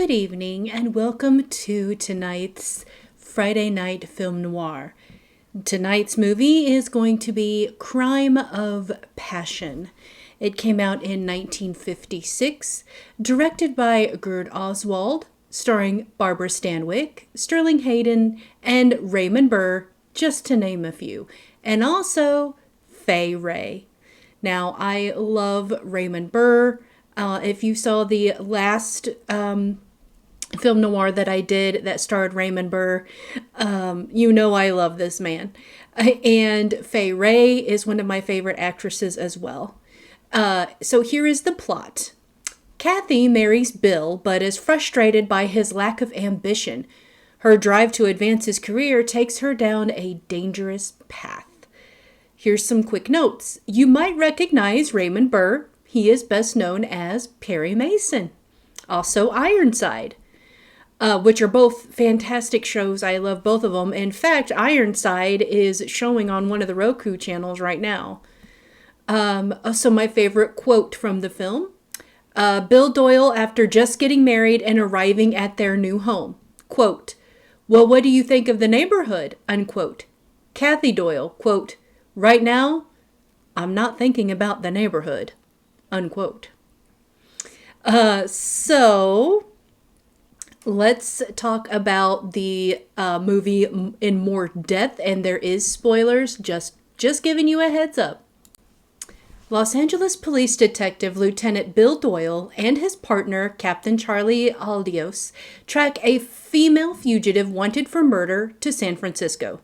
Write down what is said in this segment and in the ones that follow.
Good evening and welcome to tonight's Friday Night Film Noir. Tonight's movie is going to be Crime of Passion. It came out in 1956, directed by Gerd Oswald, starring Barbra Stanwyck, Sterling Hayden, and Raymond Burr, just to name a few, and also Wray. Now, I love Raymond Burr. If you saw the last film noir that I did that starred Raymond Burr, you know I love this man. And Wray is one of my favorite actresses as well. So here is the plot. Kathy marries Bill, but is frustrated by his lack of ambition. Her drive to advance his career takes her down a dangerous path. Here's some quick notes. You might recognize Raymond Burr. He is best known as Perry Mason. Also Ironside, which are both fantastic shows. I love both of them. In fact, Ironside is showing on one of the Roku channels right now. So my favorite quote from the film. Bill Doyle after just getting married and arriving at their new home. Quote, "Well, what do you think of the neighborhood?" Unquote. Kathy Doyle, quote, "Right now, I'm not thinking about the neighborhood." Unquote. So let's talk about the movie in more depth, and there is spoilers, just giving you a heads up. Los Angeles Police Detective Lieutenant Bill Doyle and his partner, Captain Charlie Aldios, track a female fugitive wanted for murder to San Francisco.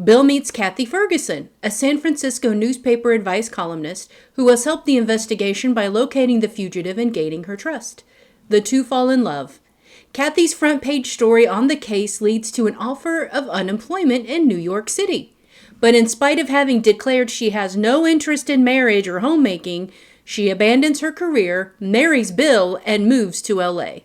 Bill meets Kathy Ferguson, a San Francisco newspaper advice columnist who has helped the investigation by locating the fugitive and gaining her trust. The two fall in love. Kathy's front page story on the case leads to an offer of unemployment in New York City. But in spite of having declared she has no interest in marriage or homemaking, she abandons her career, marries Bill, and moves to LA.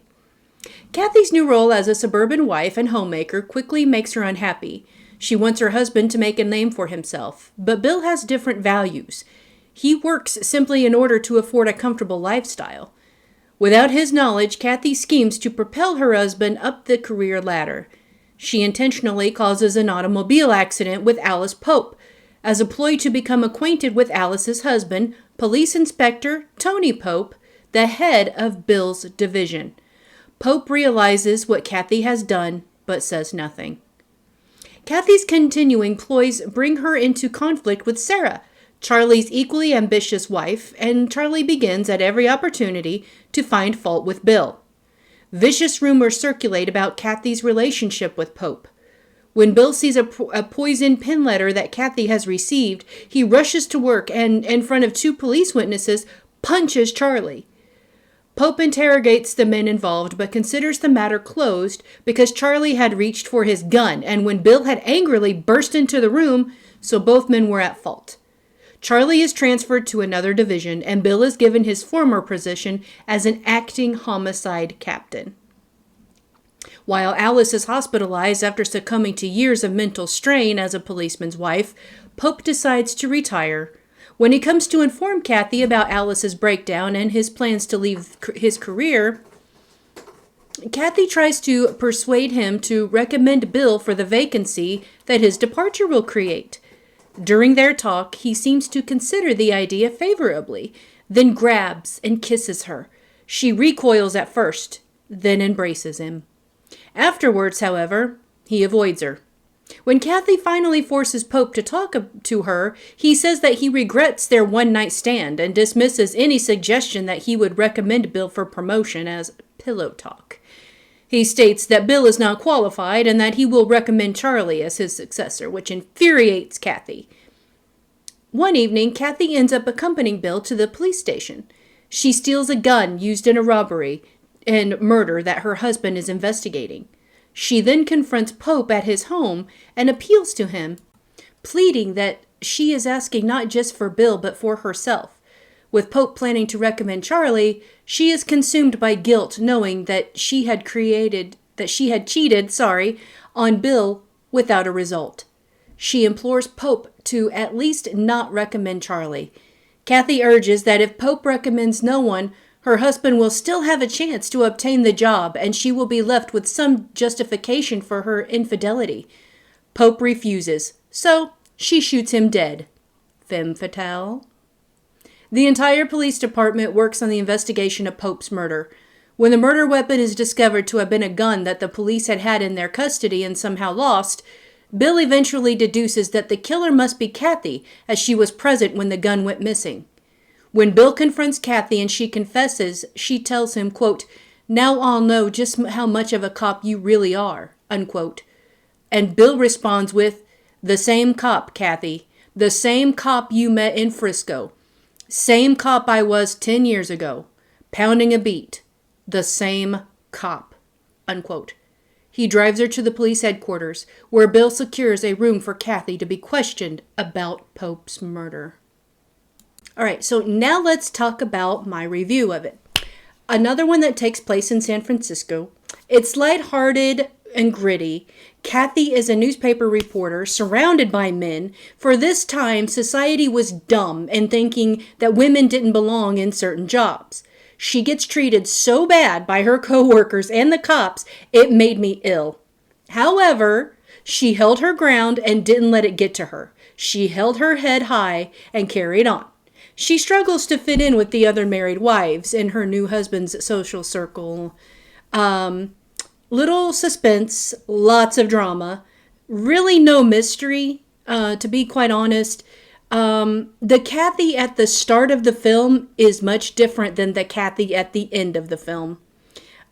Kathy's new role as a suburban wife and homemaker quickly makes her unhappy. She wants her husband to make a name for himself, but Bill has different values. He works simply in order to afford a comfortable lifestyle. Without his knowledge, Kathy schemes to propel her husband up the career ladder. She intentionally causes an automobile accident with Alice Pope, as a ploy to become acquainted with Alice's husband, Police Inspector Tony Pope, the head of Bill's division. Pope realizes what Kathy has done, but says nothing. Kathy's continuing ploys bring her into conflict with Sarah, Charlie's equally ambitious wife, and Charlie begins at every opportunity to find fault with Bill. Vicious rumors circulate about Kathy's relationship with Pope. When Bill sees a poisoned pen letter that Kathy has received, he rushes to work and, in front of two police witnesses, punches Charlie. Pope interrogates the men involved, but considers the matter closed because Charlie had reached for his gun, and when Bill had angrily burst into the room, so both men were at fault. Charlie is transferred to another division, and Bill is given his former position as an acting homicide captain. While Alice is hospitalized after succumbing to years of mental strain as a policeman's wife, Pope decides to retire. When he comes to inform Kathy about Alice's breakdown and his plans to leave his career, Kathy tries to persuade him to recommend Bill for the vacancy that his departure will create. During their talk, he seems to consider the idea favorably, then grabs and kisses her. She recoils at first, then embraces him. Afterwards, however, he avoids her. When Kathy finally forces Pope to talk to her, he says that he regrets their one-night stand and dismisses any suggestion that he would recommend Bill for promotion as pillow talk. He states that Bill is not qualified and that he will recommend Charlie as his successor, which infuriates Kathy. One evening, Kathy ends up accompanying Bill to the police station. She steals a gun used in a robbery and murder that her husband is investigating. She then confronts Pope at his home and appeals to him, pleading that she is asking not just for Bill but for herself. With Pope planning to recommend Charlie, she is consumed by guilt knowing that she had cheated on Bill without a result. She implores Pope to at least not recommend Charlie. Kathy urges that if Pope recommends no one, Her husband will still have a chance to obtain the job, and she will be left with some justification for her infidelity. Pope refuses, so she shoots him dead. Femme fatale. The entire police department works on the investigation of Pope's murder. When the murder weapon is discovered to have been a gun that the police had in their custody and somehow lost, Bill eventually deduces that the killer must be Kathy, as she was present when the gun went missing. When Bill confronts Kathy and she confesses, she tells him, quote, "Now I'll know just how much of a cop you really are," unquote. And Bill responds with, "The same cop, Kathy. The same cop you met in Frisco. Same cop I was 10 years ago. Pounding a beat. The same cop," unquote. He drives her to the police headquarters, where Bill secures a room for Kathy to be questioned about Pope's murder. All right, so now let's talk about my review of it. Another one that takes place in San Francisco. It's lighthearted and gritty. Kathy is a newspaper reporter surrounded by men. For this time, society was dumb and thinking that women didn't belong in certain jobs. She gets treated so bad by her coworkers and the cops, it made me ill. However, she held her ground and didn't let it get to her. She held her head high and carried on. She struggles to fit in with the other married wives in her new husband's social circle. Little suspense, lots of drama, really no mystery, to be quite honest. The Kathy at the start of the film is much different than the Kathy at the end of the film.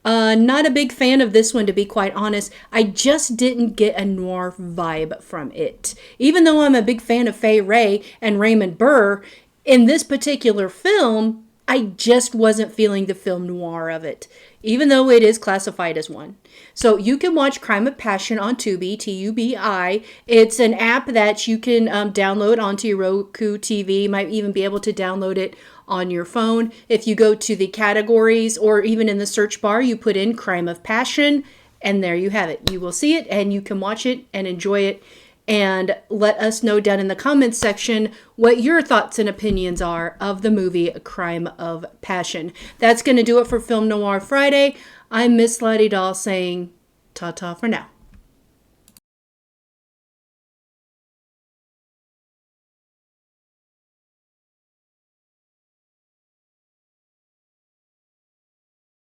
Not a big fan of this one, to be quite honest. I just didn't get a noir vibe from it. Even though I'm a big fan of Wray and Raymond Burr, in this particular film, I just wasn't feeling the film noir of it, even though it is classified as one. So you can watch Crime of Passion on TUBI, TUBI. It's an app that you can download onto your Roku TV. You might even be able to download it on your phone. If you go to the categories or even in the search bar, you put in Crime of Passion, and there you have it. You will see it, and you can watch it and enjoy it. And let us know down in the comments section what your thoughts and opinions are of the movie Crime of Passion. That's going to do it for Film Noir Friday. I'm Miss Lottie Doll saying ta-ta for now.